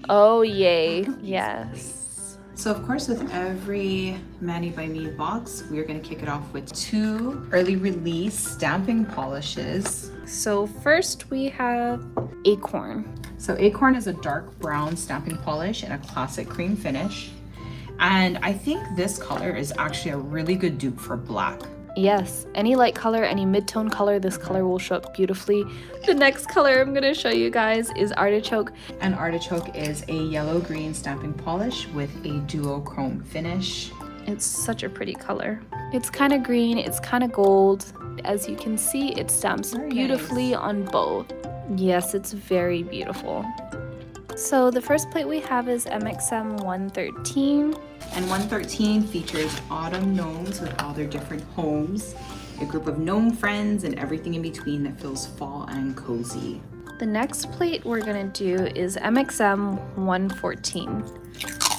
Oh, yay. Yes. So of course, with every Mani by Me box, we're gonna kick it off with 2 early release stamping polishes. So first we have Acorn. So Acorn is a dark brown stamping polish in a classic cream finish. And I think this color is actually a really good dupe for black. Yes, any light color, any mid-tone color, this color will show up beautifully. The next color I'm gonna show you guys is Artichoke. And Artichoke is a yellow-green stamping polish with a duochrome finish. It's such a pretty color. It's kind of green, it's kind of gold. As you can see, it stamps Very beautifully nice. on both. Yes, it's very beautiful. So the first plate we have is MXM 113. And 113 features autumn gnomes with all their different homes, a group of gnome friends, and everything in between that feels fall and cozy. The next plate we're gonna do is MXM 114.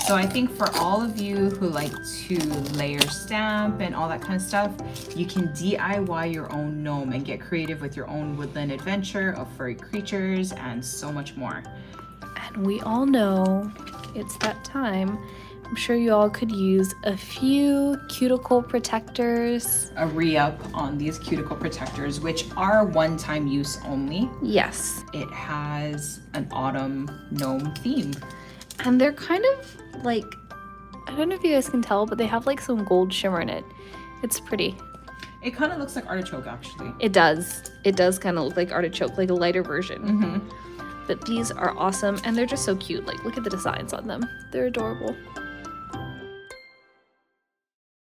So I think for all of you who like to layer stamp and all that kind of stuff, you can DIY your own gnome and get creative with your own woodland adventure of furry creatures and so much more. And we all know it's that time. I'm sure you all could use a few cuticle protectors. A re-up on these cuticle protectors, which are one-time use only. Yes. It has an autumn gnome theme. And they're kind of like, I don't know if you guys can tell, but they have like some gold shimmer in it. It's pretty. It kind of looks like artichoke, actually. It does. It does kind of look like artichoke, like a lighter version. Mm-hmm. But these are awesome and they're just so cute. Like, look at the designs on them. They're adorable.